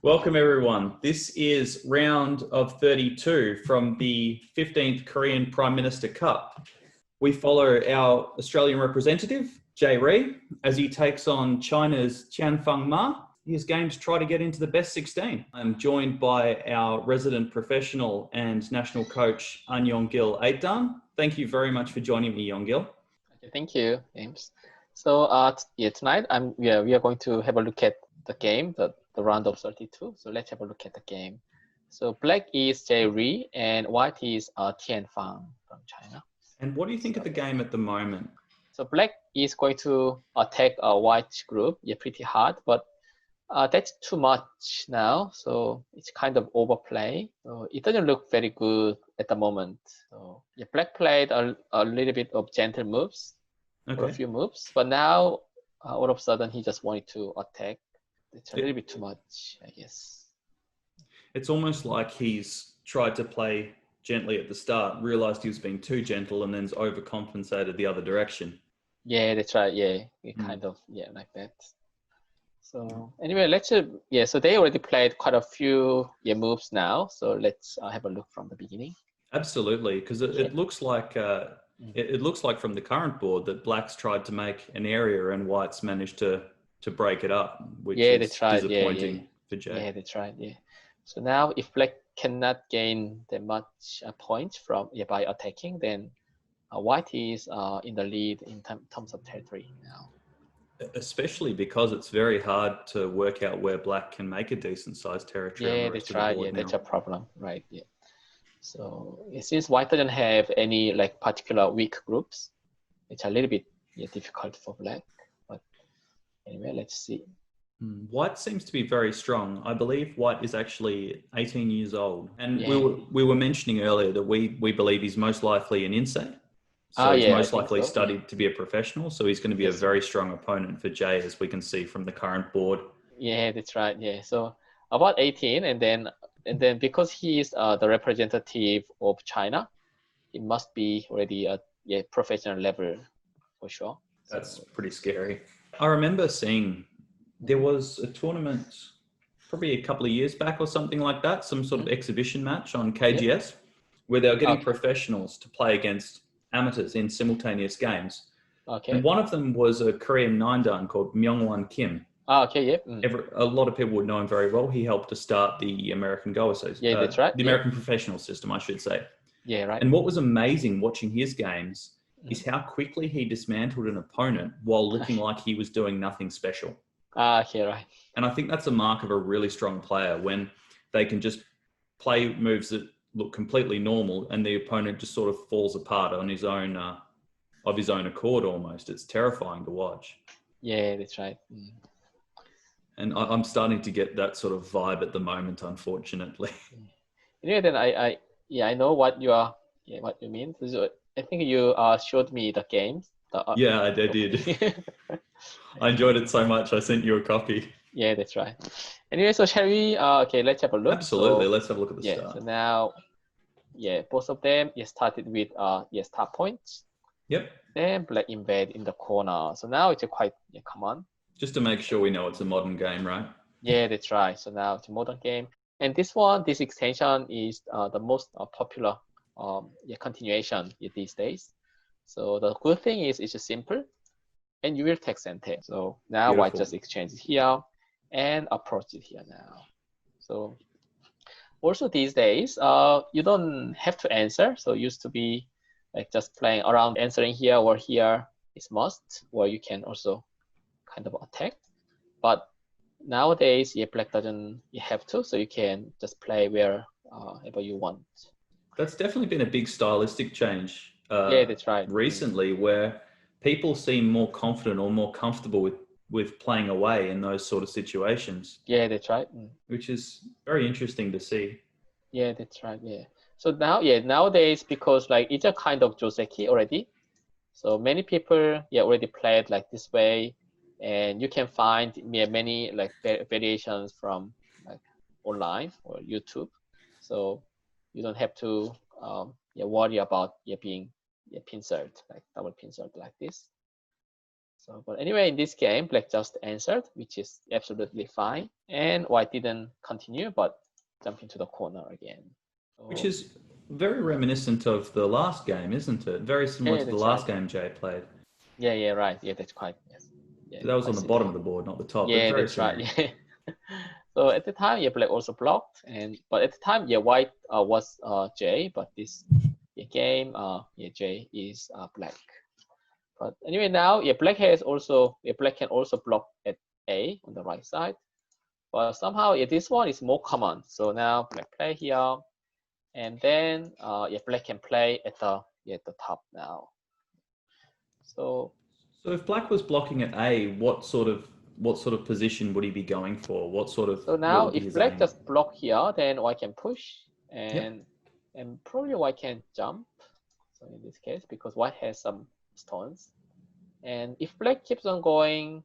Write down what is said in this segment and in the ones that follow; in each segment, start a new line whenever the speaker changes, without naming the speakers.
Welcome everyone. This is round of 32 from the 15th Korean Prime Minister Cup. We follow our Australian representative, Jaeryong Rie, as he takes on China's Tianfang Ma. His games try to get into the best 16. I'm joined by our resident professional and national coach, An Younggil. Thank you very much for joining me, Younggil.
Okay, thank you, James. So tonight we are going to have a look at the game, the round of 32. So let's have a look at the game. So black is Jaeryong Rie and white is Tianfang from China.
And what do you think of the game at the moment?
So black is going to attack a white group, pretty hard, but that's too much now. So it's kind of overplay. So it doesn't look very good at the moment. So black played a little bit of gentle moves, or a few moves, but now all of a sudden he just wanted to attack. It's a little bit too much, I guess.
It's almost like he's tried to play gently at the start, realized he was being too gentle, and then overcompensated the other direction.
Yeah, that's right. Yeah, kind of like that. So anyway, so they already played quite a few moves now. So let's have a look from the beginning.
Absolutely, because it looks like it looks like from the current board that blacks tried to make an area and whites managed to break it up, which is disappointing for Jay.
Yeah, that's right. Yeah. So now if black cannot gain that much points from by attacking, then white is in the lead in terms of territory now.
Especially because it's very hard to work out where black can make a decent sized territory.
Yeah, that's right. Yeah, that's a problem, right? Yeah. So since white doesn't have any particular weak groups, it's a little bit difficult for black. But anyway, let's see.
White seems to be very strong. I believe white is actually 18 years old, and we were mentioning earlier that we believe he's most likely an insane. So he's most likely studied to be a professional. So he's going to be a very strong opponent for Jay, as we can see from the current board.
Yeah, that's right. Yeah, so about 18, and then because he is the representative of China, he must be already at professional level for sure.
That's pretty scary. I remember seeing there was a tournament probably a couple of years back or something like that, some sort of exhibition match on KGS, where they were getting professionals to play against amateurs in simultaneous games. And one of them was a Korean 9-dan called Myungwon Kim. A lot of people would know him very well. He helped to start the American Go Association.
Yeah, that's right.
The American Professional System, I should say.
Yeah, right.
And what was amazing watching his games is how quickly he dismantled an opponent while looking like he was doing nothing special.
Yeah, right.
And I think that's a mark of a really strong player, when they can just play moves that look completely normal and the opponent just sort of falls apart on his own, of his own accord almost. It's terrifying to watch.
Yeah, that's right.
And I'm starting to get that sort of vibe at the moment, unfortunately.
Anyway, then I know what you are, what you mean. So I think you showed me the games.
Yeah, I did. I enjoyed it so much. I sent you a copy.
Yeah, that's right. Anyway, so shall we? Let's have a look.
Absolutely. Let's have a look at the start.
So now, both of them started with start points.
Yep.
Then black invade in the corner. So now it's quite common.
Just to make sure we know it's a modern game, right?
Yeah, that's right. So now it's a modern game. And this extension is the most popular continuation these days. So the good thing is it's just simple, and you will take center. So now white just exchanges here and approach it here now. So also these days, you don't have to answer. So it used to be just playing around, answering here or here is must, or you can also kind of attack. But nowadays, black doesn't have to, so you can just play wherever you want.
That's definitely been a big stylistic change.
That's right.
Recently, where people seem more confident or more comfortable with playing away in those sort of situations.
Yeah, that's right.
Which is very interesting to see.
Yeah, that's right. Yeah. So now, nowadays, because it's a kind of joseki already, so many people already played this way, and you can find many variations from online or YouTube. So you don't have to worry about being pincered, double pincered like this. So, but anyway, in this game, black just answered, which is absolutely fine. And white didn't continue, but jumped into the corner again. So,
Which is very reminiscent of the last game, isn't it? Very similar
yeah,
to the
that's
last
right.
game Jay played.
Yeah, right. Yeah, that's quite, yes. Yeah,
That was on
quite
the
similar.
bottom of the board, not the top, but
Yeah,
very
that's
similar.
right. Yeah. So at the time, yeah, black also blocked, but at the time, yeah, white was J, but this game, yeah, J is black. But anyway, now yeah, black can also block at A on the right side. But somehow, yeah, this one is more common. So now black play here, and then yeah, black can play at the top now. So
if black was blocking at A, what sort of position would he be going for? What
now
would be
if
his
black
aim?
just block here, then white can push,
Yep.
and probably white can jump. So in this case, because white has some stones, and if black keeps on going,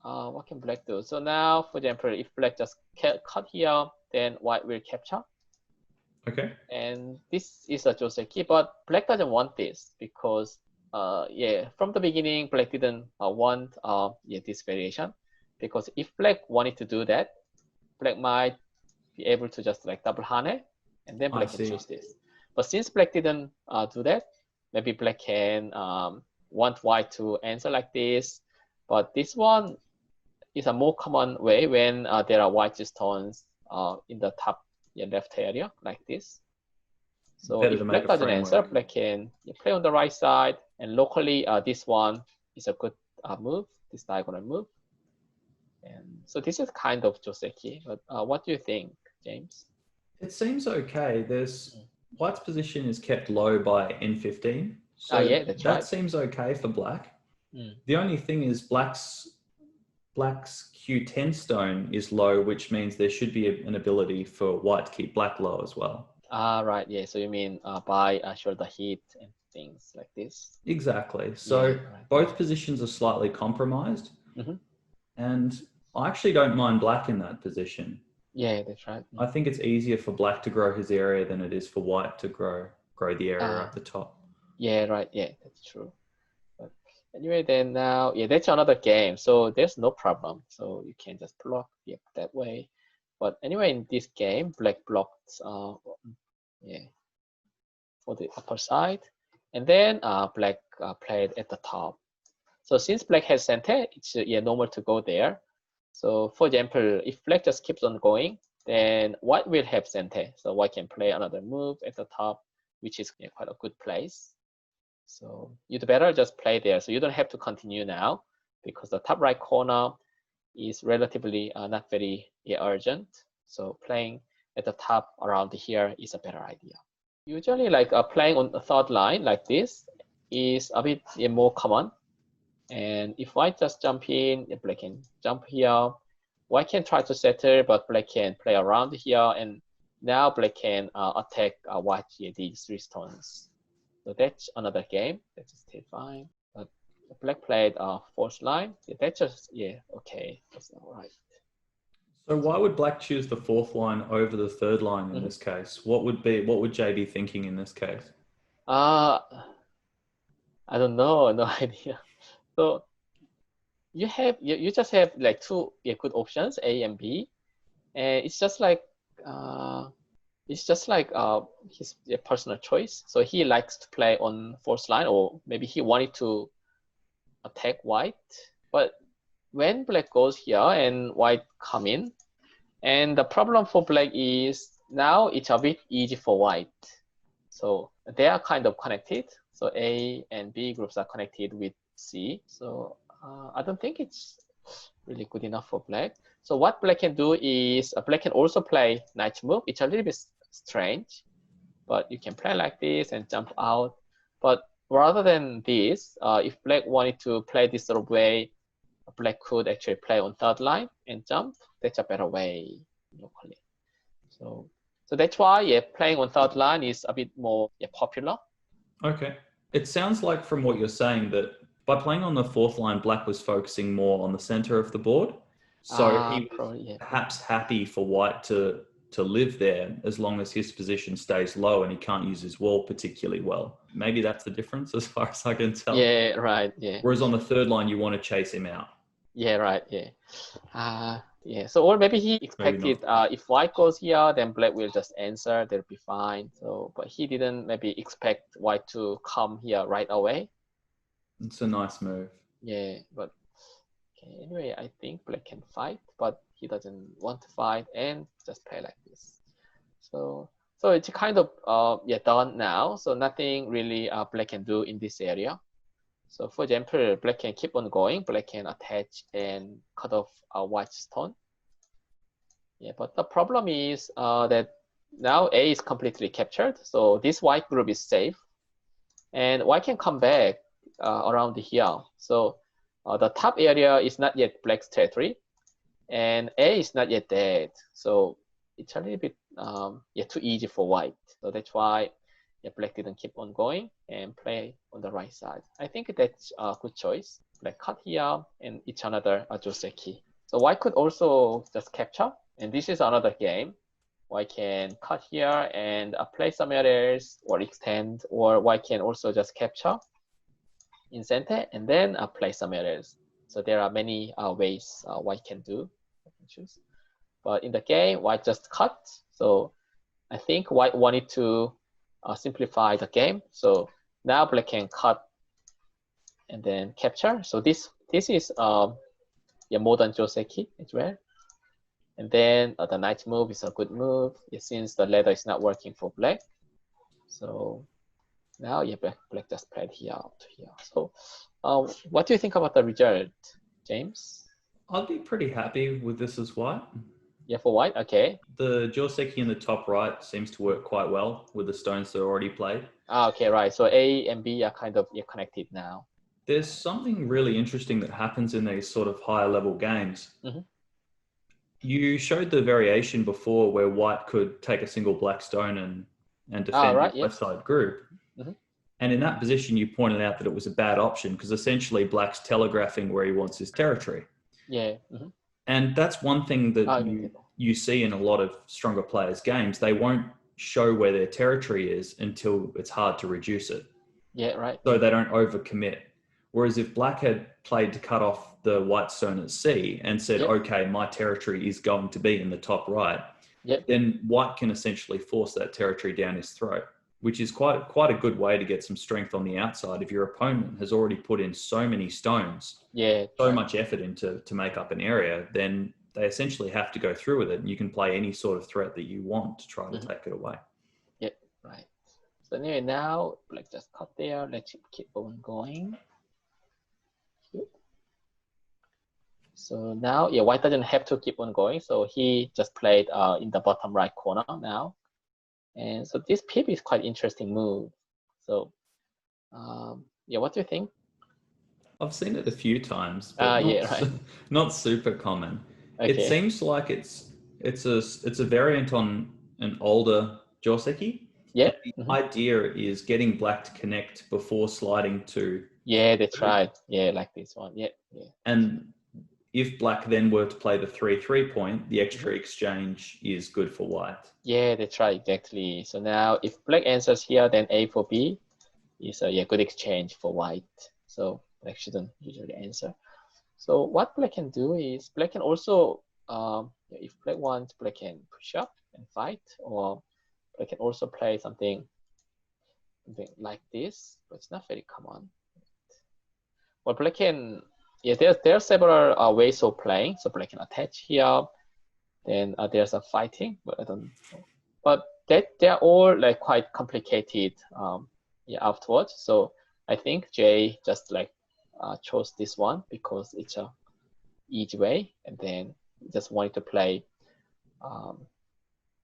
what can black do? So now, for example, if black just cut here, then white will capture.
Okay.
And this is a Joseki, but black doesn't want this because, yeah, from the beginning, black didn't want yeah, this variation. Because if black wanted to do that, black might be able to just like double hane, and then black can choose this. But since black didn't do that, maybe black can want white to answer like this. But this one is a more common way when there are white stones in the top left area like this. So
Better
if
to
black
make a
doesn't answer,
framework.
black can play on the right side, and locally this one is a good move, this diagonal move. And so this is kind of Joseki, but what do you think, James?
It seems okay. White's position is kept low by N15. So
Yeah, that's
that
right.
seems okay for black. The only thing is black's Q10 stone is low, which means there should be an ability for white to keep black low as well.
Right, yeah. So you mean by shoulder hit and things like this?
Exactly. So
yeah, right.
both positions are slightly compromised.
Mm-hmm.
And I actually don't mind black in that position.
Yeah, that's right.
I think it's easier for black to grow his area than it is for white to grow the area at the top.
Yeah, right. Yeah, that's true. But anyway, then now, yeah, that's another game. So there's no problem. So you can just block that way. But anyway, in this game, black blocked yeah, for the upper side. And then black played at the top. So since black has center, it's normal to go there. So for example, if black just keeps on going, then white will have center. So white can play another move at the top, which is quite a good place. So you'd better just play there. So you don't have to continue now because the top right corner is relatively not very urgent. So playing at the top around here is a better idea. Usually like playing on the third line like this is a bit more common. And if white just jump in, black can jump here. White can try to settle, but black can play around here. And now black can attack white these 3 stones. So that's another game. That's still fine. But black played fourth line. That's just, okay. That's all right.
So why would black choose the fourth line over the third line in this case? What would Jay be thinking in this case?
I don't know. No idea. So you just have like 2 good options, A and B, and it's just like his personal choice. So he likes to play on fourth line, or maybe he wanted to attack white. But when black goes here and white come in, and the problem for black is now it's a bit easy for white. So they are kind of connected. So A and B groups are connected with C. So I don't think it's really good enough for black. So what black can do is black can also play knight move. It's a little bit strange, but you can play like this and jump out. But rather than this, if black wanted to play this sort of way, black could actually play on third line and jump. That's a better way locally. So that's why playing on third line is a bit more popular.
Okay. It sounds like from what you're saying that by playing on the fourth line, black was focusing more on the center of the board. So he was perhaps happy for white to to live there as long as his position stays low and he can't use his wall particularly well. Maybe that's the difference as far as I can tell.
Yeah, right. Yeah.
Whereas on the third line, you want to chase him out.
Yeah, right. Yeah. Yeah. So, or maybe he expected if white goes here, then black will just answer. They'll be fine. So, but he didn't maybe expect white to come here right away.
It's a nice move.
Yeah, but okay, anyway, I think black can fight, but he doesn't want to fight and just play like this. So it's kind of done now. So nothing really black can do in this area. So for example, black can keep on going. Black can attach and cut off a white stone. Yeah, but the problem is that now A is completely captured. So this white group is safe, and white can come back around here. So the top area is not yet black's territory, and A is not yet dead. So it's a little bit too easy for white. So that's why black didn't keep on going and play on the right side. I think that's a good choice. Black cut here, and it's another Joseki. So white could also just capture, and this is another game. White can cut here and play somewhere else or extend, or white can also just capture in center and then play somewhere else. So there are many ways white can do. I can choose. But in the game, white just cut. So I think white wanted to simplify the game. So now black can cut and then capture. So this is modern Joseki as well. And then the knight move is a good move since the ladder is not working for black. So now black just played here to here. So what do you think about the result, James?
I'd be pretty happy with this as white.
Yeah, for white, okay.
The Joseki in the top right seems to work quite well with the stones that are already played.
Okay, right. So A and B are kind of connected now.
There's something really interesting that happens in these sort of higher level games.
Mm-hmm.
You showed the variation before where white could take a single black stone and defend the left side group.
Mm-hmm.
And in that position, you pointed out that it was a bad option because essentially black's telegraphing where he wants his territory.
Yeah. Mm-hmm.
And that's one thing that you see in a lot of stronger players' games. They won't show where their territory is until it's hard to reduce it.
Yeah, right.
So they don't overcommit. Whereas if black had played to cut off the white stone at C and said, okay, my territory is going to be in the top right, then white can essentially force that territory down his throat, which is quite a good way to get some strength on the outside. If your opponent has already put in so many stones, so much effort into to make up an area, then they essentially have to go through with it. And you can play any sort of threat that you want to try to take it away.
Yeah, right. So anyway, now black just cut there. Let's keep on going. So now, white doesn't have to keep on going. So he just played in the bottom right corner now. And so this pip is quite interesting move. So what do you think?
I've seen it a few times, but not super common. Okay. It seems like it's a variant on an older Joseki.
Yeah.
The idea is getting black to connect before sliding to.
Yeah, that's right. Yeah, like this one. Yeah.
And if black then were to play the 3-3 point, the extra exchange is good for white.
Yeah, that's right, exactly. So now if black answers here, then A for B is a good exchange for white. So black shouldn't usually answer. So what black can do is black can also, if black wants, black can push up and fight, or black can also play something like this, but it's not very common. Well, black can, there are several ways of playing. So black can attach here. Then there's a fighting, but I don't know. But they're all like quite complicated afterwards. So I think Jay just chose this one because it's a easy way, and then just wanted to play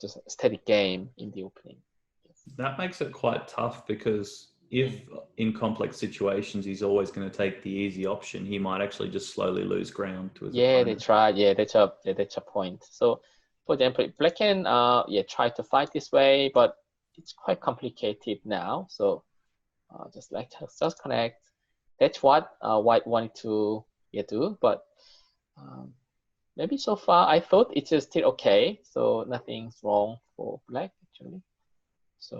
just a steady game in the opening.
That makes it quite tough because if in complex situations he's always going to take the easy option, he might actually just slowly lose ground to his opponent.
They try. That's a point. So, for example, black can try to fight this way, but it's quite complicated now. So, just connect. That's what white wanted to do, but maybe so far I thought it is still okay, so nothing's wrong for black actually. So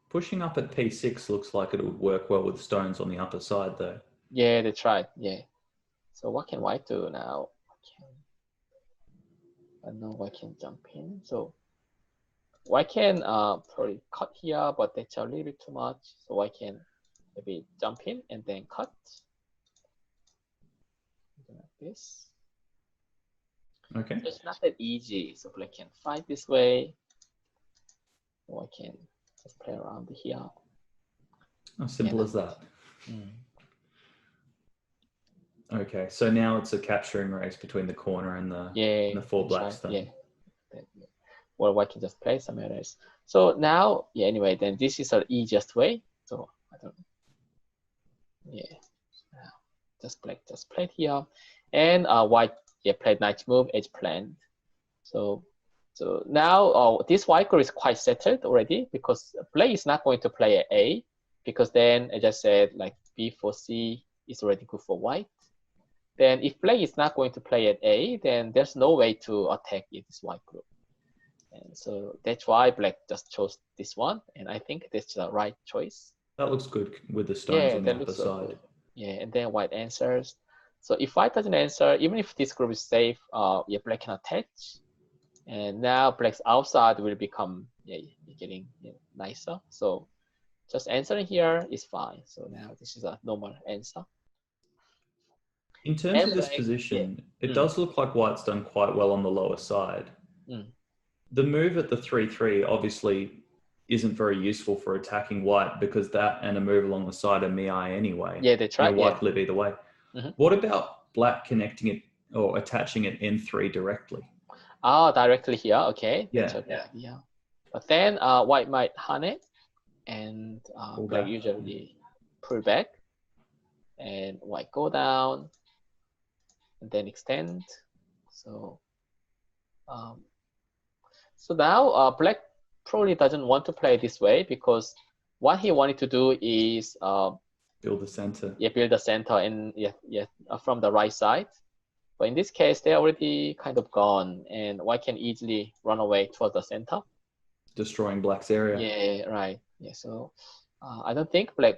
pushing up at p6 looks like it would work well with stones on the upper side, though.
yeah, that's right. Yeah. So what can white do now? I know white can jump in. So white can probably cut here, but that's a little bit too much. So white can maybe jump in and then cut. Like this.
Okay.
So it's not that easy. So black can fight this way. Or I can just play around here.
How simple as that.
Mm.
Okay, so now it's a capturing race between the corner and the four black stone.
Yeah. Well, white can just play some errors. So now, yeah, anyway, then this is the easiest way. So I don't, yeah, just played here. And white, yeah, played knight move, edge planned. So now this white group is quite settled already because black is not going to play at A because then, as I said, like B4, C is already good for white. Then if black is not going to play at A, then there's no way to attack this white group. And so that's why black just chose this one. And I think that's the right choice.
That looks good with the stones on the upper side.
Good. Yeah, and then white answers. So if white doesn't answer, even if this group is safe, yeah, black can attach. And now black's outside will become getting nicer. So just answering here is fine. So now this is a normal answer.
In terms of this position, it does look like white's done quite well on the lower side. The move at the 3-3 obviously isn't very useful for attacking white because that and a move along the side are mi anyway.
Yeah, that's right.
White could live either way. What about black connecting it or attaching at N3 directly?
Directly here, okay.
Yeah.
But then white might hunt it, and black usually pull back, and white go down, and then extend. So, so now black probably doesn't want to play this way because what he wanted to do is
build the center.
Yeah, build the center, and from the right side. But in this case, they're already kind of gone, and white can easily run away towards the center.
Destroying black's area.
Yeah, right. Yeah, so I don't think black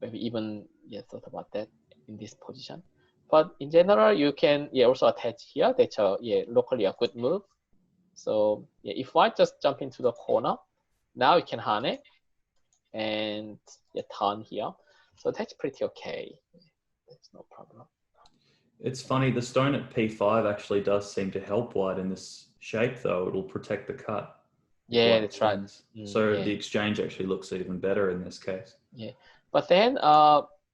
maybe even thought about that in this position. But in general, you can also attach here. That's locally a good move. So if white just jump into the corner, now you can harm it and turn here. So that's pretty okay. That's no problem.
It's funny, the stone at p5 actually does seem to help white in this shape, though. It'll protect the cut.
Yeah, that's right.
So the exchange actually looks even better in this case.
Yeah, but then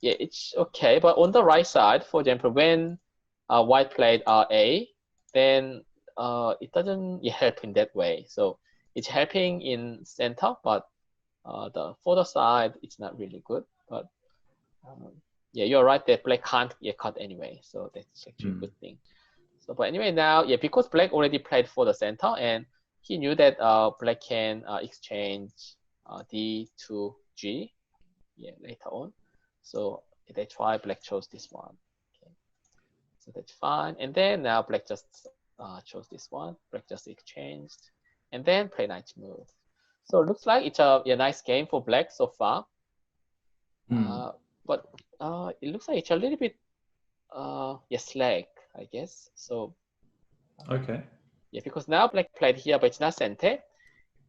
it's okay. But on the right side, for example, when white played RA, then it doesn't help in that way. So it's helping in center, but the further side, it's not really good. But you're right that black can't cut anyway. So that's actually a good thing. So, but anyway, now, because black already played for the center, and he knew that black can exchange D to G later on. So that's why black chose this one. Okay. So that's fine. And then now black just chose this one. Black just exchanged. And then play knight move. So it looks like it's a nice game for black so far. But it looks like it's a little bit slack, I guess. So
okay.
Because now black played here, but it's not center,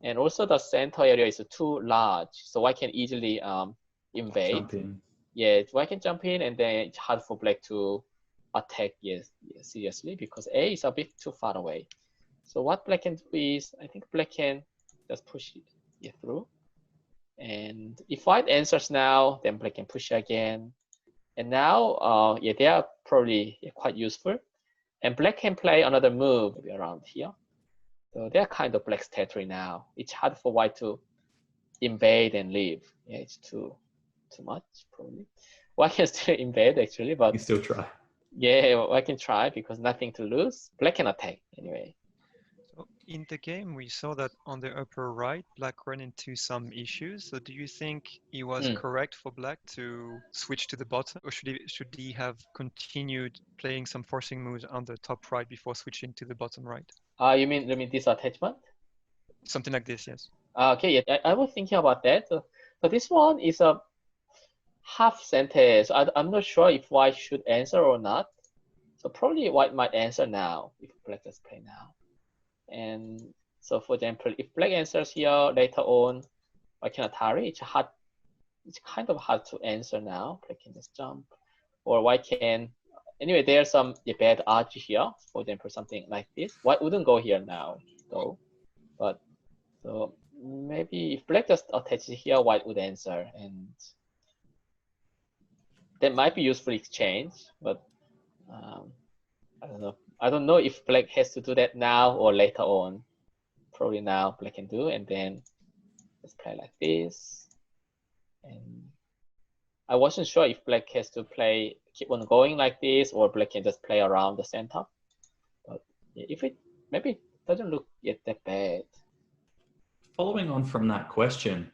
and also the center area is too large, so I can easily invade.
Jump in.
I can jump in, and then it's hard for black to attack. Seriously, because A is a bit too far away. So what black can do is, I think black can just push it through. And if white answers now, then black can push again. And now, they are probably quite useful. And black can play another move maybe around here. So they're kind of black's territory now. It's hard for white to invade and leave. It's too much, probably. White can still invade, actually, but...
You still try.
Yeah, white can try because nothing to lose. Black can attack, anyway.
In the game, we saw that on the upper right, Black ran into some issues. So do you think it was correct for Black to switch to the bottom, or should he have continued playing some forcing moves on the top right before switching to the bottom right?
You mean this attachment?
Something like this, yes.
Okay, yeah, I was thinking about that. So this one is a half sentence. I'm not sure if White should answer or not. So probably White might answer now if Black just play now. And so for example, if Black answers here later on, White can Atari. It's kind of hard to answer now. Black can just jump, or White can. Anyway, there's some bad odds here. For example, something like this. White wouldn't go here now, though. But so maybe if Black just attaches here, White would answer, and that might be useful exchange. But I don't know. I don't know if Black has to do that now or later on. Probably now Black can do, and then let's play like this. And I wasn't sure if Black has to keep on going like this, or Black can just play around the center. But if it maybe it doesn't look yet that bad.
Following on from that question,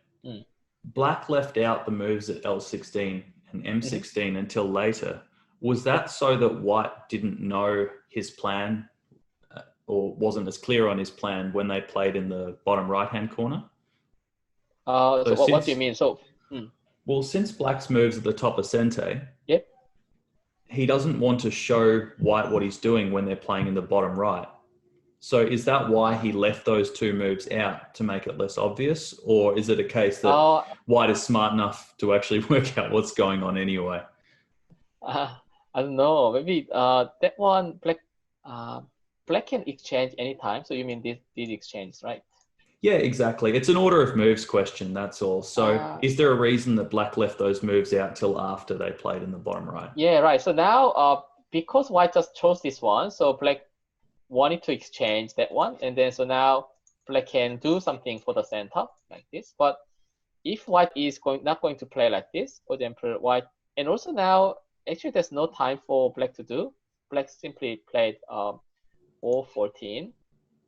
Black left out the moves at L16 and M16 until later. Was that so that White didn't know his plan or wasn't as clear on his plan when they played in the bottom right-hand corner?
So what do you mean? So,
well, since Black's moves at the top of center,
yep,
he doesn't want to show White what he's doing when they're playing in the bottom right. So is that why he left those two moves out, to make it less obvious? Or is it a case that White is smart enough to actually work out what's going on anyway?
I don't know. Maybe that one, Black can exchange anytime. So you mean this exchange, right?
Yeah, exactly. It's an order of moves question, that's all. So is there a reason that Black left those moves out till after they played in the bottom right?
Yeah, right. So now because White just chose this one, so Black wanted to exchange that one, and then so now Black can do something for the center like this. But if White is not going to play like this, for example, White, and also now actually there's no time for Black to do. Black simply played O14,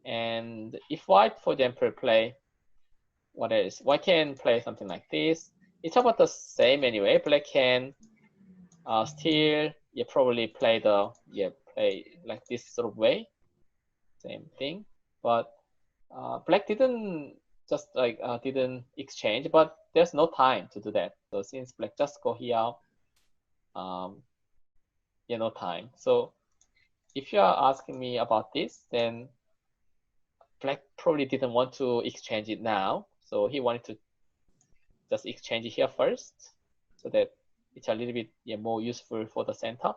and if White, for example, play what else? White can play something like this. It's about the same anyway. Black can still probably play like this sort of way. Same thing, but Black didn't exchange, but there's no time to do that. So since Black just go here, no time. So if you are asking me about this, then Black probably didn't want to exchange it now. So he wanted to just exchange it here first, so that it's a little bit more useful for the center.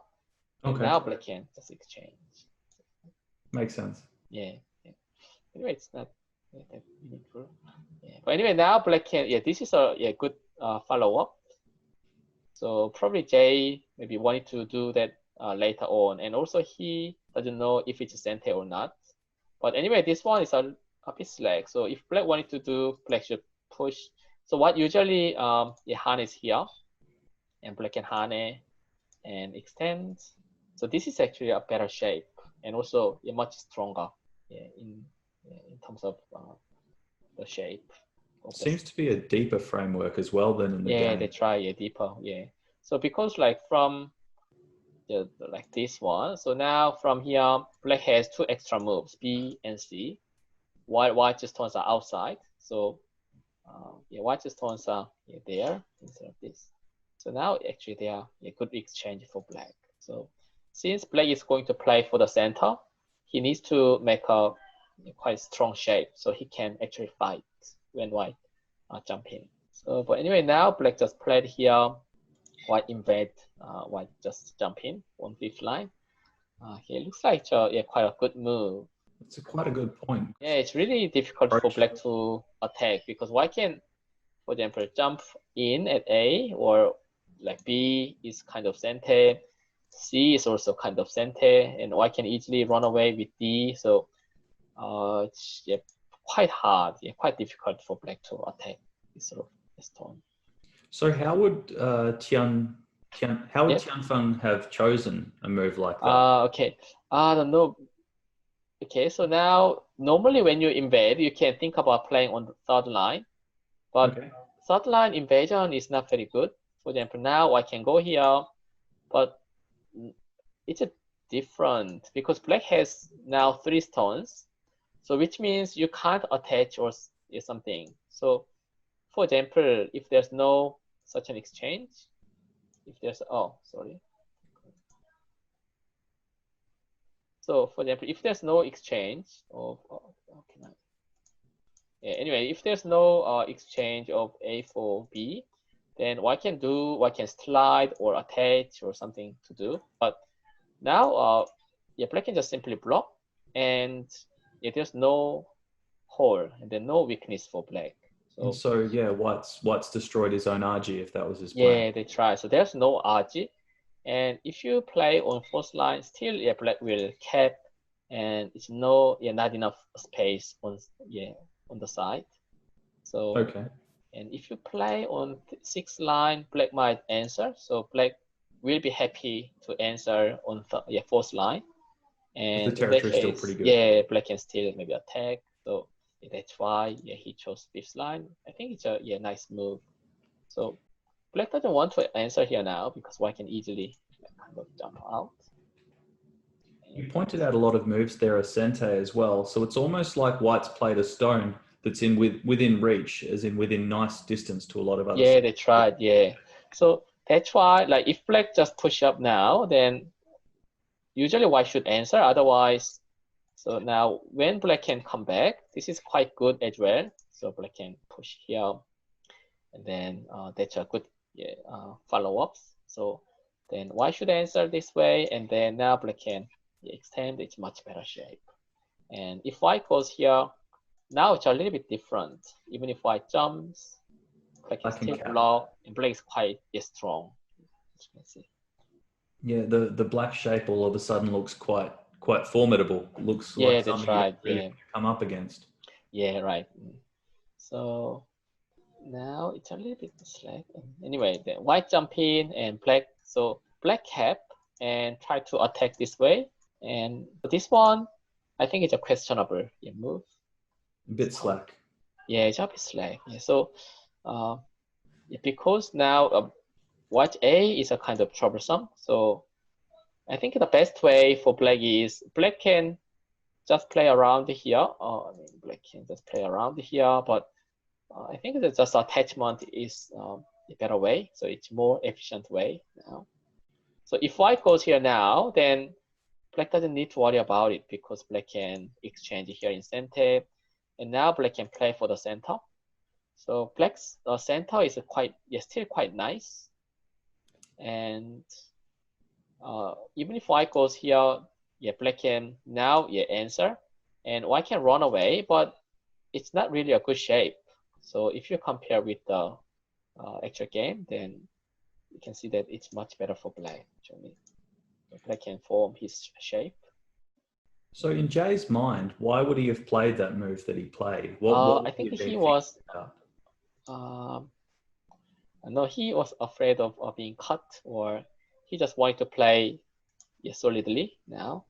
Okay. And now Black can just exchange.
Makes sense.
Yeah. Anyway, it's not that meaningful. Yeah. But anyway, now Black can. This is a good follow-up. So probably Jay maybe wanted to do that later on, and also he doesn't know if it's a center or not. But anyway, this one is a bit slack. So if Black wanted to do, Black should push. So what usually Hane is here, and Black can Hane and extend. So this is actually a better shape, and also much stronger in terms of the shape.
Seems to be a deeper framework as well than in the game.
Yeah, they try deeper. Yeah. So because like from like this one, so now from here, Black has two extra moves, B and C. White just turns are outside. So White just turns are there instead of this. So now actually they are a good exchange for Black. So since Black is going to play for the center, he needs to make a quite strong shape so he can actually fight when White jump in. So but anyway, now Black just played here. White invade, White just jump in on fifth line. It looks like quite a good move.
It's quite a good point.
Yeah, it's really difficult for Black to attack because White can, for example, jump in at A, or like B is kind of center, C is also kind of center, and White can easily run away with D. So it's quite hard, quite difficult for Black to attack this sort of stone.
So how would Tianfang have chosen a move like that?
Okay, I don't know. Okay, so now normally when you invade, you can think about playing on the third line, but
Okay.
third line invasion is not very good. For example, now I can go here, but it's a different because black has now 3 stones, so which means you can't attach or something. So for example, if there's no such an exchange, if there's so for example, if there's no exchange of anyway, if there's no exchange of A for B, then what I can slide or attach or something to do. But now, black can just simply block, and there's no hole and then no weakness for black.
So yeah, White's destroyed his own RG if that was his plan.
Yeah, they try. So there's no RG, and if you play on first line, still black will cap, and it's not enough space on the side. So
okay.
And if you play on 6th line, black might answer. So black will be happy to answer on 4th line. And
the territory is still pretty good.
Yeah, black can still maybe attack. So that's why he chose 5th line. I think it's a nice move. So black doesn't want to answer here now because white can easily kind of jump out.
You pointed out a lot of moves there as Sente as well. So it's almost like White's played a stone that's within reach, as in within nice distance to a lot of other.
Yeah, they tried. Yeah, so that's why, like, if black just push up now, then usually white should answer. Otherwise, so now when black can come back, this is quite good as well. So black can push here, and then that's a good follow-ups. So then white should answer this way, and then now black can extend. It's much better shape. And if white goes here, now it's a little bit different. Even if white jumps, black can still block, and black is quite strong, as you can see.
Yeah, the black shape all of a sudden looks quite formidable. Looks like something you really come up against.
Yeah, right. So now it's a little bit slack. Anyway, the white jump in and black. So black cap and try to attack this way. And this one, I think it's a questionable move.
A bit slack.
Yeah, it's a bit slack. Yeah, so because now white A is a kind of troublesome. So I think the best way for black is black can just play around here. Black can just play around here, but I think that just attachment is a better way. So it's more efficient way now. So if white goes here now, then black doesn't need to worry about it because black can exchange here in center, and now black can play for the center. So black's center is still quite nice, and even if white goes here, black can now answer, and white can run away, but it's not really a good shape. So if you compare with the actual game, then you can see that it's much better for black actually. Black can form his shape.
So in Jay's mind, why would he have played that move that he played?
I think he was. No, he was afraid of being cut, or he just wanted to play solidly now,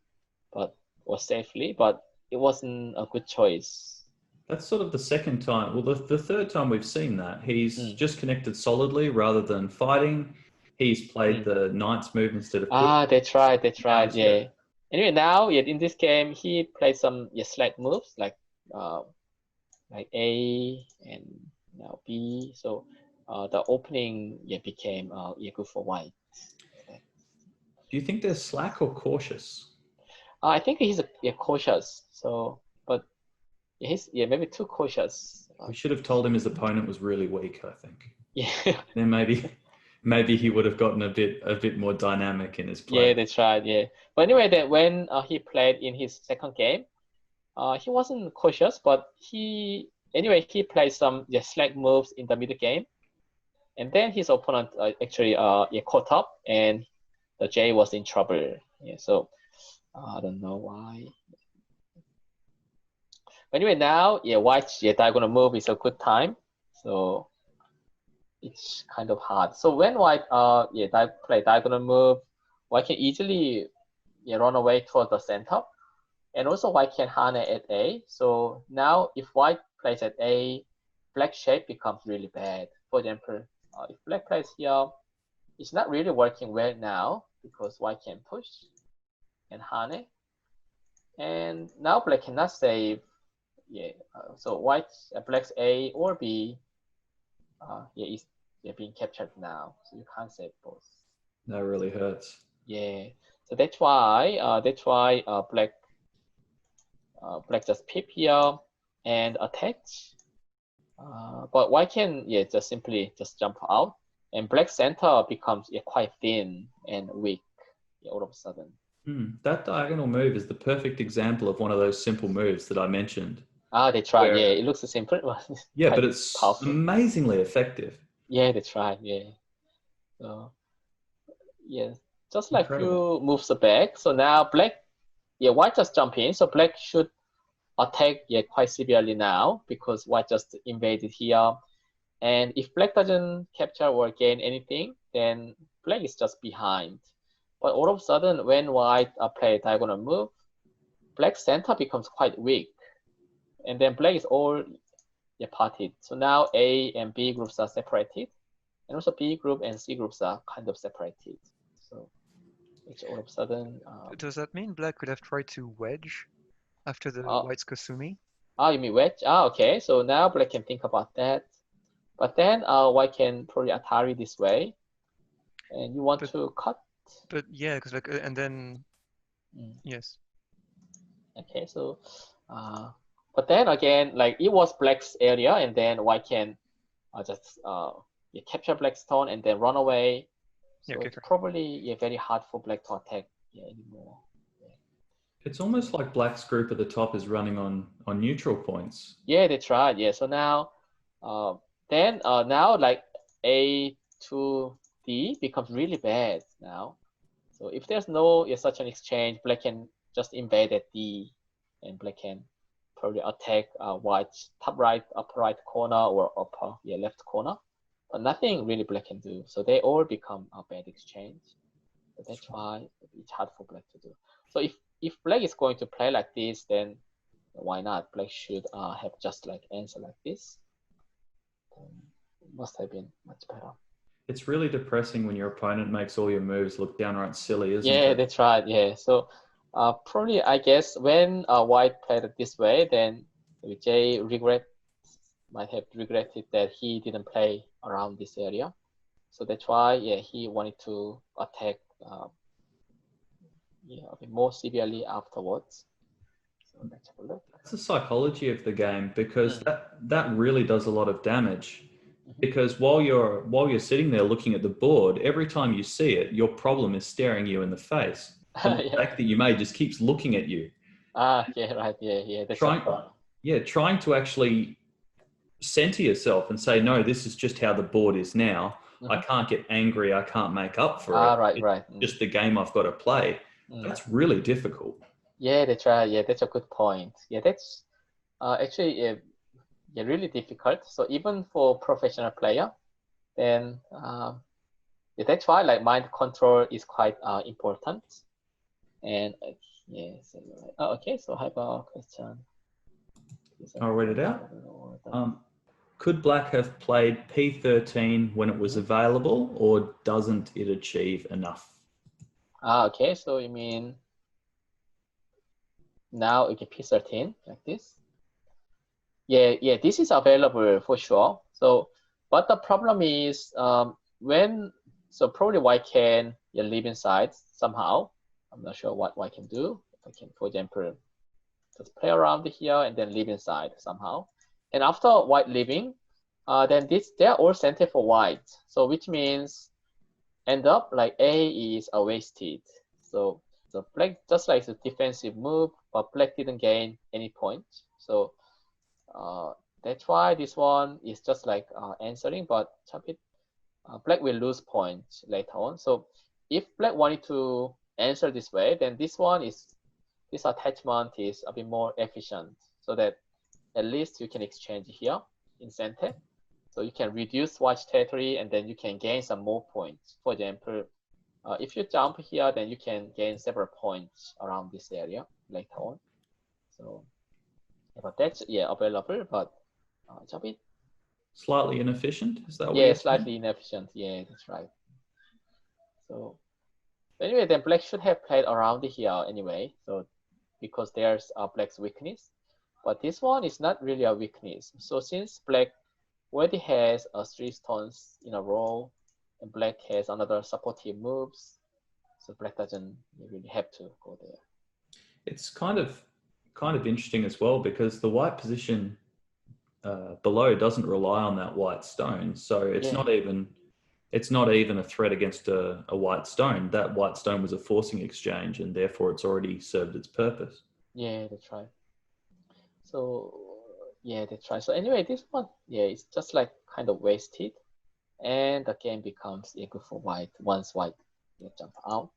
or safely. But it wasn't a good choice.
That's sort of the second time. Well, the third time we've seen that he's just connected solidly rather than fighting. He's played the knight's move instead of
that's right. Yeah. Anyway, now in this game he played some slack moves like A and now B. So the opening became good for white.
Do you think they're slack or cautious?
I think he's cautious. So, but he's maybe too cautious.
We should have told him his opponent was really weak, I think.
Yeah.
Then maybe he would have gotten a bit more dynamic in his play.
Yeah, that's right. Yeah. But anyway, then when he played in his second game, he wasn't cautious, but he played some slack moves in the middle game, and then his opponent actually caught up, and the J was in trouble. Yeah. So I don't know why. But anyway, now white's diagonal move is a good time. So it's kind of hard. So when white play diagonal move, white can easily run away toward the center. And also white can hane at A. So now if white plays at A, black shape becomes really bad. For example, if black plays here, it's not really working well now because white can push and hane. And now black cannot save. Yeah, so white, black's A or B, is being captured now. So you can't save both.
That really hurts.
Yeah, so that's why black just pip here and attach. But white can just simply just jump out, and black center becomes quite thin and weak all of a sudden.
That diagonal move is the perfect example of one of those simple moves that I mentioned.
That's right. Yeah, it looks simple.
Yeah, but it's powerful. Amazingly effective.
Yeah, that's right. Yeah. So just like few moves back. So now black, white just jump in. So black should attack quite severely now because white just invaded here. And if black doesn't capture or gain anything, then black is just behind. But all of a sudden, when white play a diagonal move, black center becomes quite weak. And then black is all parted. So now A and B groups are separated. And also B group and C groups are kind of separated. So it's all of a sudden.
Does that mean black could have tried to wedge after the white's Kasumi?
You mean wedge? Okay. So now black can think about that. But then white can probably Atari this way. And you want to cut?
But yeah, because like, and then, yes.
Okay, so, but then again, like it was black's area, and then white can just capture black's stone and then run away. So it's probably very hard for black to attack anymore.
It's almost like black's group at the top is running on neutral points.
Yeah, that's right. Yeah, so now, now like A to D becomes really bad now. So if there's no such an exchange, black can just invade at D, and black can probably attack white's top right, upper right corner, or upper left corner. But nothing really black can do. So they all become a bad exchange. So that's why it's hard for black to do. So if black is going to play like this, then why not? Black should have just like answer like this. Must have been much better.
It's really depressing when your opponent makes all your moves look downright silly, isn't it?
Yeah, that's right. Yeah. So probably I guess when white played it this way, then Jay might have regretted that he didn't play around this area. So that's why he wanted to attack a bit more severely afterwards. So let's have a look.
That's the psychology of the game, because that really does a lot of damage. Because while you're sitting there looking at the board, every time you see it, your problem is staring you in the face. And the fact that you made just keeps looking at you.
Yeah, right. Yeah. That's
trying to actually center yourself and say, no, this is just how the board is now. I can't get angry. I can't make up for it.
Right.
Just the game I've got to play. That's really difficult.
Yeah, that's right. Yeah, that's a good point. Yeah, that's actually really difficult. So even for professional player, then that's why like mind control is quite important. And okay, so I have a question.
I'll read it out. Could black have played P13 when it was available, or doesn't it achieve enough?
Okay, so you mean now it can P13 like this? Yeah, this is available for sure. So, but the problem is probably white can leave inside somehow. I'm not sure what white can do. If I can, for example, just play around here and then leave inside somehow. And after white leaving, then they're all center for white. So which means end up like A is wasted. So black just like a defensive move, but black didn't gain any points. So that's why this one is just like answering, but black will lose points later on. So if black wanted to answer this way, then this attachment is a bit more efficient, so that at least you can exchange here in center. So you can reduce white's territory, and then you can gain some more points. For example, if you jump here, then you can gain several points around this area later on. So, but that's available, but it's a bit
Slightly inefficient. Is that what you're
slightly inefficient. Yeah, that's right. So anyway, then black should have played around here anyway. So because there's a black's weakness, but this one is not really a weakness. So since black already has 3 stones in a row, and black has another supportive moves, so black doesn't really have to go there.
It's kind of interesting as well because the white position below doesn't rely on that white stone, so it's not even a threat against a white stone. That white stone was a forcing exchange, and therefore it's already served its purpose.
Yeah, that's right. So yeah, that's right. So anyway, this one, it's just like kind of wasted, and the game becomes equal for white once white jump out.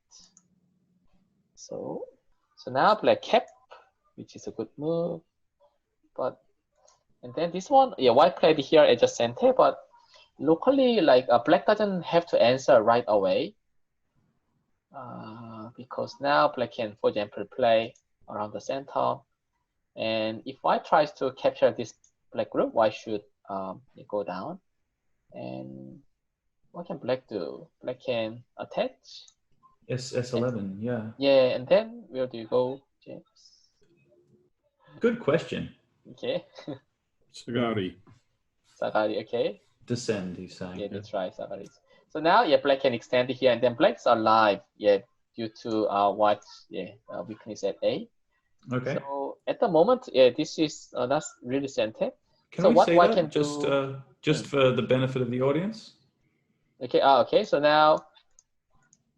So now black kept, which is a good move, and then this one, white played here at the center, but locally, like black doesn't have to answer right away, because now black can, for example, play around the center, and if white tries to capture this black group, white should go down, and what can black do? Black can attach.
S11, yeah.
Yeah, and then where do you go, James?
Good question.
Okay.
Sagari.
Sagari, okay.
Descend, he's saying.
Yeah, that's right, Sagari. So now, black can extend here, and then black's alive, due to white's weakness at A.
Okay.
So at the moment, this is not really centered.
Can
so
we
what
see
white
that
can
just for the benefit of the audience?
Okay. Okay. So now,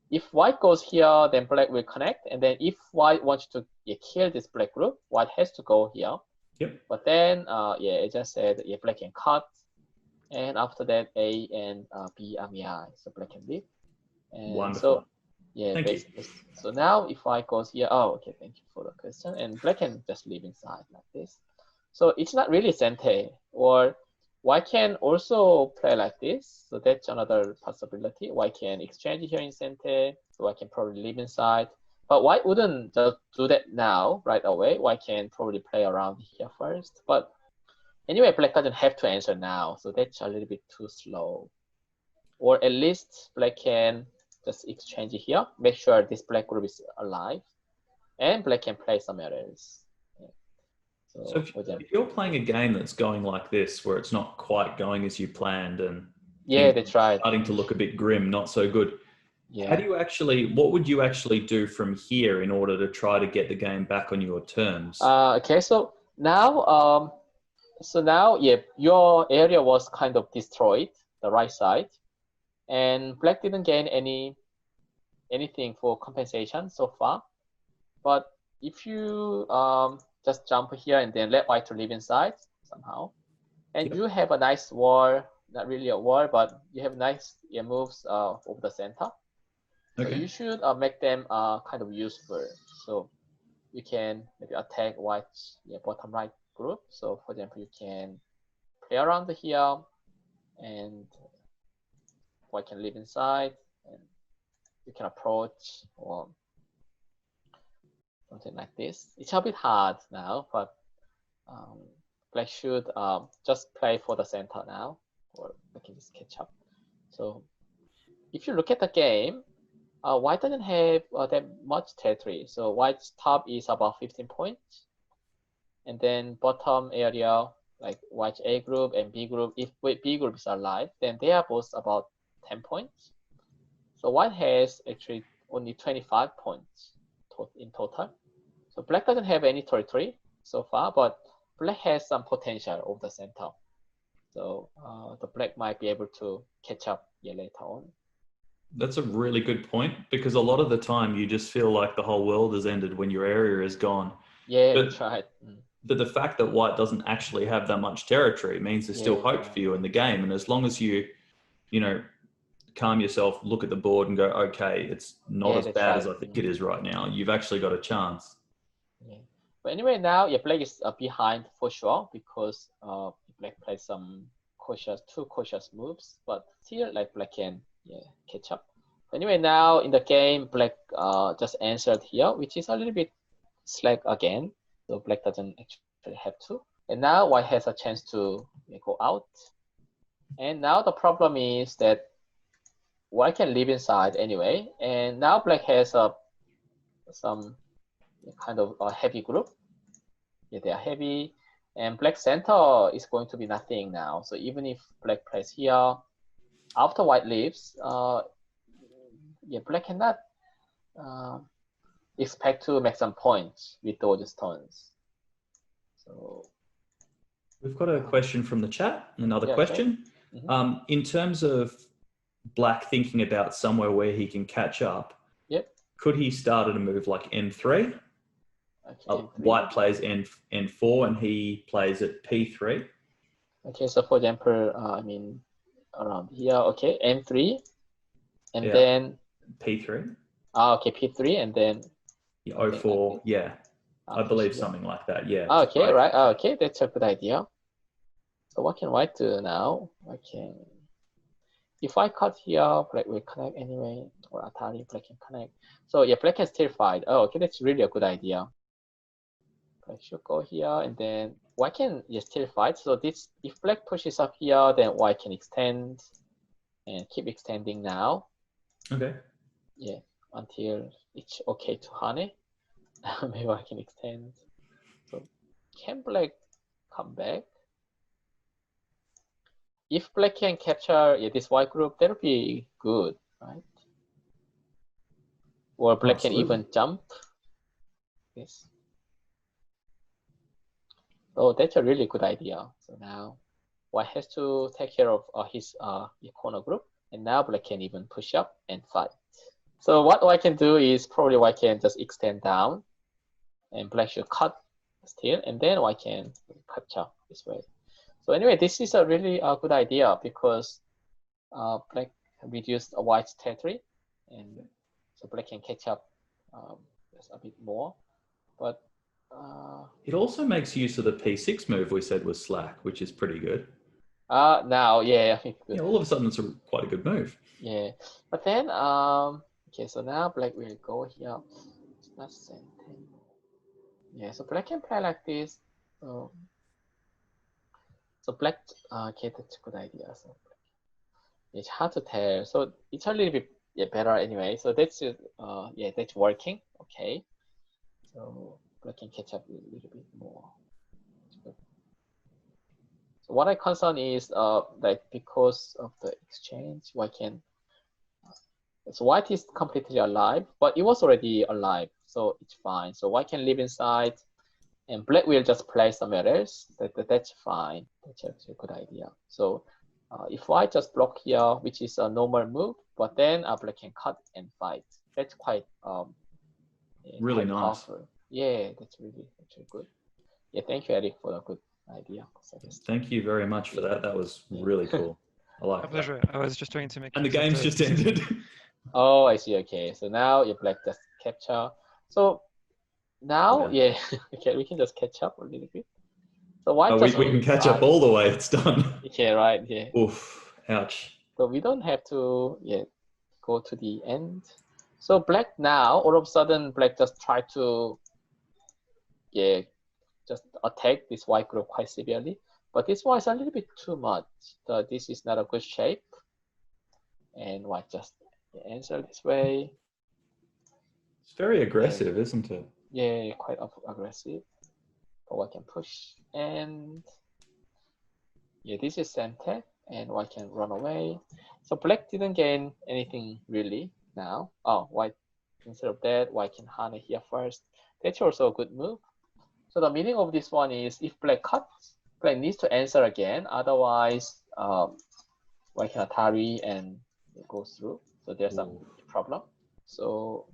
if white goes here, then black will connect, and then if white wants to kill this black group, white has to go here.
Yep.
But then, it just said black can cut, and after that, A and B are MI, so black can leave. And
Wonderful.
So,
Thank you.
So now, if white goes here, okay, thank you for the question, and black can just leave inside like this. So it's not really center, or white can also play like this. So that's another possibility. White can exchange here in center, so white can probably leave inside. But white wouldn't just do that now, right away. White can probably play around here first. But anyway, black doesn't have to answer now, so that's a little bit too slow. Or at least black can just exchange here, make sure this black group is alive, and black can play somewhere else.
So if you're playing a game that's going like this, where it's not quite going as you planned, and
that's right,
starting to look a bit grim, not so good.
Yeah.
How do you actually? What would you actually do from here in order to try to get the game back on your terms?
Okay, so now, your area was kind of destroyed, the right side, and black didn't gain anything for compensation so far. But if you just jump here and then let white to live inside somehow, and you have a nice wall, not really a wall, but you have nice moves over the center. So you should make them kind of useful. So you can maybe attack white's bottom right group. So for example, you can play around here, and white can live inside, and you can approach or something like this. It's a bit hard now, but black should just play for the center now, or we can just catch up. So if you look at the game, white doesn't have that much territory. So white's top is about 15 points, and then bottom area, like white's A group and B group, if B group is alive, then they are both about 10 points. So white has actually only 25 points in total. So black doesn't have any territory so far, but black has some potential over the center. So the black might be able to catch up later on.
That's a really good point, because a lot of the time you just feel like the whole world has ended when your area is gone.
That's right.
But the fact that white doesn't actually have that much territory means there's still hope for you in the game. And as long as you calm yourself, look at the board and go, okay, it's not as bad as I think it is right now, you've actually got a chance.
But anyway, now black is behind for sure, because black plays some two cautious moves, but still like black can catch up. Anyway, now in the game, black just answered here, which is a little bit slack again. So black doesn't actually have to. And now white has a chance to go out. And now the problem is that white can live inside anyway. And now black has some kind of a heavy group. Yeah, they are heavy. And black center is going to be nothing now. So even if black plays here, after white leaves, yeah, black cannot expect to make some points with those stones. So
we've got a question from the chat. Another question.
Okay. Mm-hmm.
In terms of black thinking about somewhere where he can catch up,
yep.
Could he start at a move like N3?
Okay, N3.
White plays N4 and he plays at P3.
Okay, so for example, I mean, around here, okay, N3, and then
P3.
Okay, P3, and then
O4, yeah. I believe something like that, yeah.
Okay, right. Okay, that's a good idea. So what can white do now? If I cut here, black will connect anyway, or Atari, black can connect. So yeah, black can still fight. Oh, okay, that's really a good idea. Black should go here, and then white can still fight. So this, if black pushes up here, then white can extend and keep extending now.
Okay.
Yeah, until it's okay to honey. Maybe I can extend. So can black come back? If black can capture this white group, that'll be good, right? Or black can even jump. Yes. Oh, that's a really good idea. So now white has to take care of his corner group, and now black can even push up and fight. So what white can do is probably white can just extend down, and black should cut still, and then white can capture this way. So anyway, this is a really good idea because black reduced white's territory, and so black can catch up just a bit more. But
it also makes use of the P6 move we said was slack, which is pretty good.
Now, yeah, I think good.
Yeah, all of a sudden it's quite a good move.
Yeah, but then okay, so now black will go here. That's yeah, so black can play like this. So black, okay, that's a good idea. So it's hard to tell. So it's a little bit better anyway. So that's yeah, that's working. Okay. So black can catch up a little bit more. So what I concern is like because of the exchange, white can. So white is completely alive, but it was already alive, so it's fine. So white can live inside. And black will just play somewhere else. That's fine. That's actually a good idea. So if I just block here, which is a normal move, but then black can cut and fight. That's quite
really
quite
nice.
powerful. Yeah, that's really actually good. Yeah, thank you, Eric, for the good idea.
Thank you very much for that. That was really cool. I like
My pleasure. I was just trying to make.
And the game's just ended.
Oh, I see. Okay, so now your black just capture. So now, yeah, okay, we can just catch up a little bit. So white
we can catch up all the way. It's done.
Okay, right. Yeah.
Oof. Ouch.
So we don't have to go to the end. So black now, all of a sudden, black just try to just attack this white group quite severely. But this one is a little bit too much. So this is not a good shape. And white just answer this way.
It's very aggressive, isn't it?
Yeah, quite aggressive. But white can push. And yeah, this is center. And white can run away. So black didn't gain anything really now. Oh, white, instead of that, white can honey here first. That's also a good move. So the meaning of this one is if black cuts, black needs to answer again. Otherwise, white can Atari and it goes through. So there's a problem. So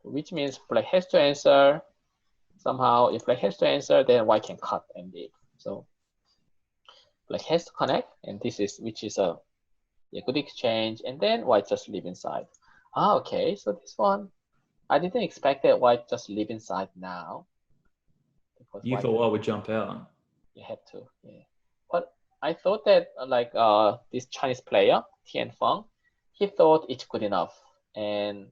which means black has to answer. Somehow, if black has to answer, then white can cut and leave. So black has to connect, and this is which is a good exchange, and then white just live inside. Okay, so this one, I didn't expect that white just live inside now. Because
you thought I would jump out.
You had to, yeah. But I thought that like this Chinese player, Tianfang, he thought it's good enough, and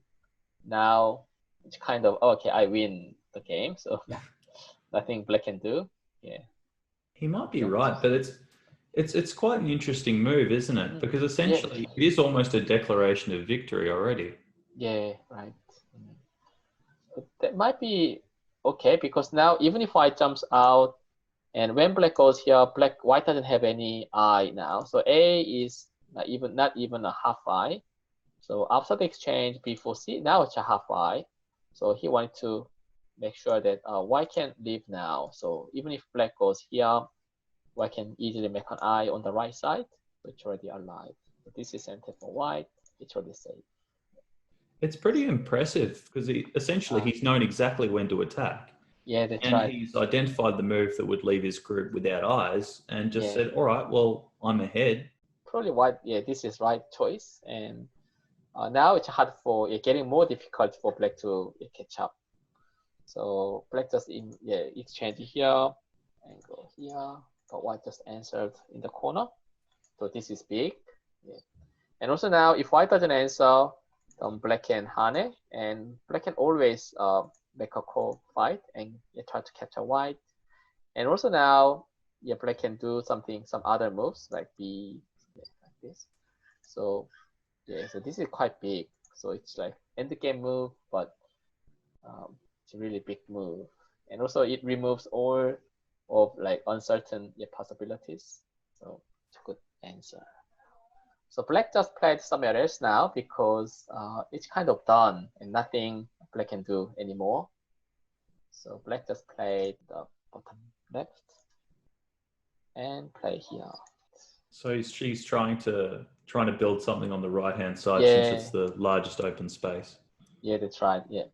now it's kind of okay. I win the game, so nothing black can do. Yeah.
He might be right, but it's quite an interesting move, isn't it? Because essentially it is almost a declaration of victory already.
Yeah, right. But that might be okay, because now even if white jumps out, and when black goes here, white doesn't have any eye now. So A is not even a half eye. So after the exchange, before C, now it's a half eye. So he wanted to make sure that white can leave now. So even if black goes here, white can easily make an eye on the right side. So it's already alive. So this is center for white. It's already safe.
It's pretty impressive because he's known exactly when to attack.
Yeah, that's
and
right.
He's identified the move that would leave his group without eyes and just said, all right, well, I'm ahead.
Probably white, this is right choice. And now it's hard for, getting more difficult for black to catch up. So black just exchange here and go here, but white just answered in the corner. So this is big. Yeah. And also now, if white doesn't answer, then black can hane, and black can always make a call fight and try to capture white. And also now, black can do some other moves like B, like this. So so this is quite big. So it's like end the game move, but it's a really big move. And also it removes all of like uncertain possibilities. So it's a good answer. So black just played somewhere else now because it's kind of done and nothing black can do anymore. So black just played the bottom left and play here.
So she's trying to build something on the right hand side since it's the largest open space.
Yeah, that's right. Yeah.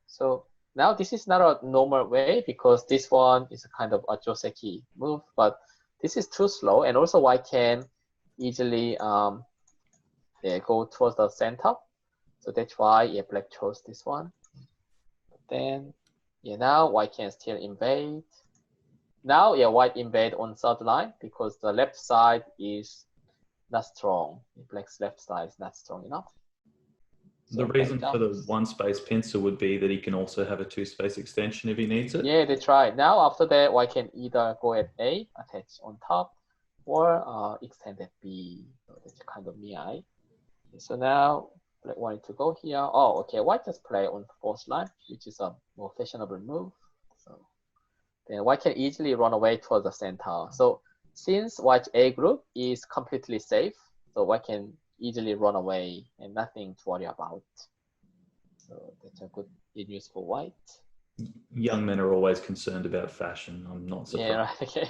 So now this is not a normal way because this one is a kind of a joseki move, but this is too slow, and also white can easily go towards the center. So that's why black chose this one. But then now white can still invade. Now white invade on third line because the left side is not strong. Black's left side is not strong enough. So
the reason for the one space pincer would be that he can also have a two space extension if he needs it.
Yeah, that's right. Now after that, white can either go at A, attach on top, or extend at B. So that's kind of miai. So now black wanted to go here. Oh, okay. White just play on fourth line, which is a more fashionable move. So then white can easily run away towards the center. So since white's A group is completely safe, so white can easily run away and nothing to worry about. So that's a good news for white.
Young men are always concerned about fashion. I'm not surprised.
Yeah, right. Okay.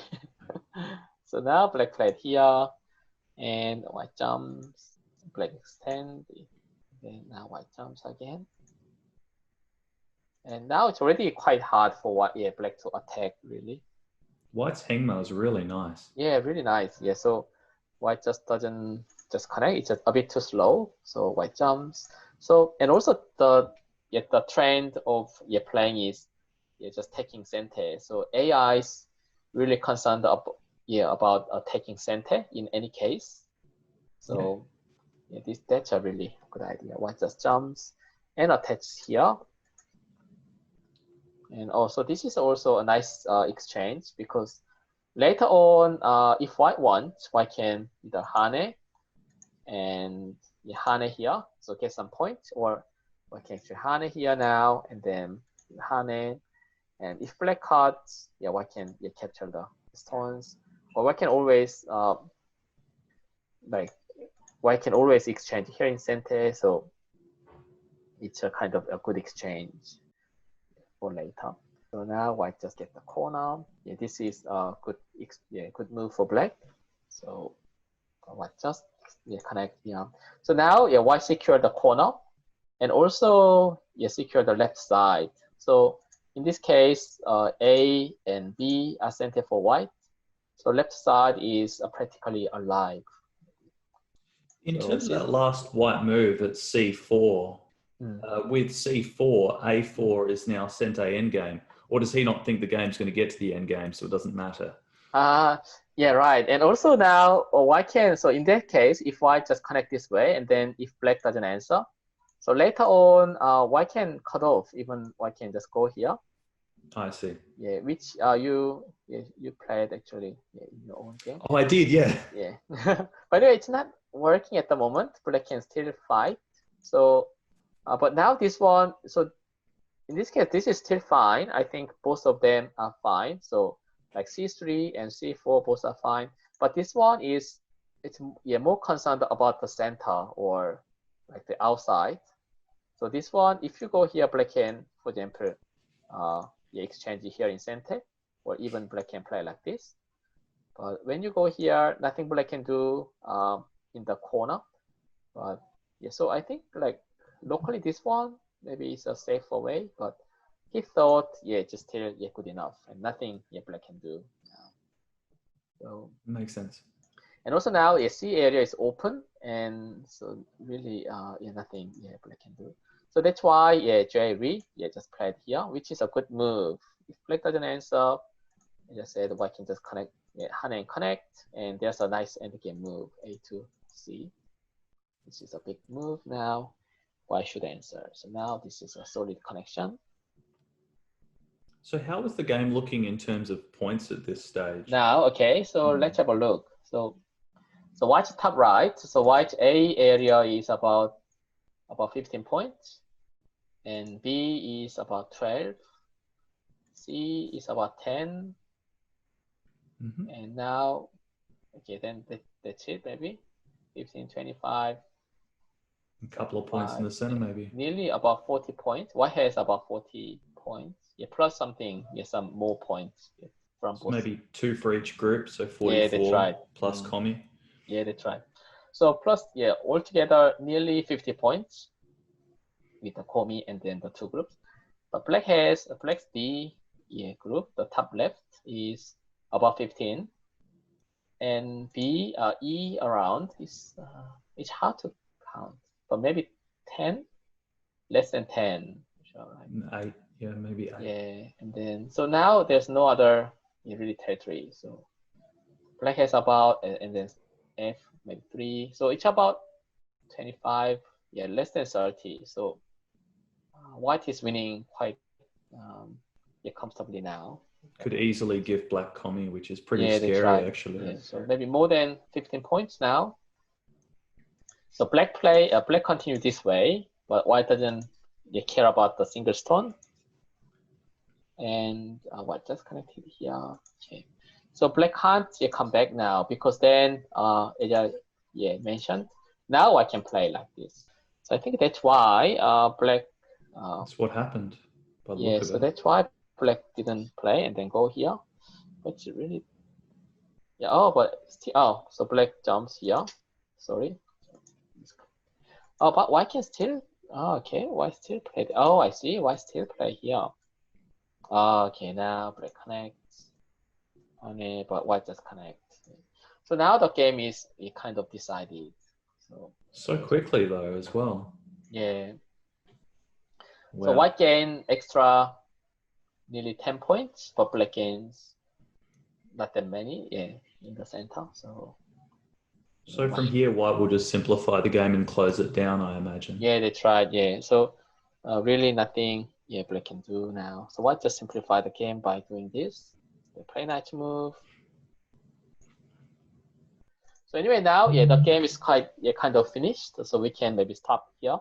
So now black played here, and white jumps. Black extend. Then now white jumps again. And now it's already quite hard for black to attack, really.
White's hangma is really nice.
Yeah, really nice. Yeah, so white just doesn't connect. It's just a bit too slow. So white jumps. So, and also the trend of playing is just taking center. So AI is really concerned about taking center in any case. So that's a really good idea. White just jumps and attaches here. And also this is also a nice exchange because later on, if white wants, white can either hane and hane here, so get some points, or white can actually hane here now and then hane. And if black cuts, white can capture the stones, or white can always white can always exchange here in center, so it's a kind of a good exchange for later. So now white just get the corner. This is a good move for black. So white just connect here. So now white secure the corner and also secure the left side. So in this case, A and B are center for white. So left side is practically alive.
In terms of that last white move at C4, with C4, A4 is now center endgame. Or does he not think the game's going to get to the endgame, so it doesn't matter?
Yeah, right. And also now, white can, so in that case, if white just connect this way, and then if black doesn't answer, so later on, white can cut off, even white can just go here.
I see.
Yeah, which you played actually in your own game.
Oh, I did, yeah.
Yeah. By the way, it's not working at the moment. Black can still fight. So, but now this one. So in this case, this is still fine. I think both of them are fine. So like C3 and C4 both are fine. But this one it's more concerned about the center or like the outside. So this one, if you go here, black can, for example, exchange here in center, or even black can play like this. But when you go here, nothing black can do in the corner. But yeah, so I think like locally this one maybe it's a safer way, but he thought just still good enough and nothing black can do. So
makes sense.
And also now C area is open, and so really nothing black can do. So that's why Jaeryong Rie just played here, which is a good move. If black doesn't answer, I just said white can just connect, Han and connect, and there's a nice endgame move A to C. This is a big move now. White should answer. So now this is a solid connection.
So how is the game looking in terms of points at this stage?
Now, okay, so let's have a look. So white's top right. So white A area is about 15 points, and B is about 12. C is about 10. And now, okay, then that's it, maybe 15, 25.
A couple of points in the center, maybe.
Nearly about 40 points. White has about 40 points. Yeah, plus something, some more points from both.
Maybe 2 for each group, so 44
that's right.
plus commie.
Yeah, that's right. So plus, altogether nearly 50 points with the commie and then the 2 groups. But black has black's D group. The top left is about 15, and B E around is it's hard to count, but maybe 10, less than 10.
Right? 8, maybe 8.
Yeah, and then so now there's no other really territory. So black has about and then F maybe 3. So it's about 25. Less than 30. So white is winning quite comfortably now.
Could easily give black commie, which is pretty scary actually.
So maybe more than 15 points now. So black continue this way, but white doesn't care about the single stone. And white just connected here. Okay. So black can't come back now because then as I mentioned, now I can play like this. So I think that's why black.
That's what happened.
So that's why black didn't play and then go here. But it really, so black jumps here. Sorry. Oh, but white can still. Oh, okay, white still play. Oh, I see. White still play here. Oh, okay, now black connects. But white just connects. So now the game is kind of decided.
So quickly though, as well.
Yeah.
Wow.
So white gain extra nearly 10 points, but black gains not that many in the center. So
from here, white will just simplify the game and close it down, I imagine.
Yeah, they tried. So really nothing black can do now. So white just simplify the game by doing this. They play knight move. So anyway, now the game is quite kind of finished. So we can maybe stop here.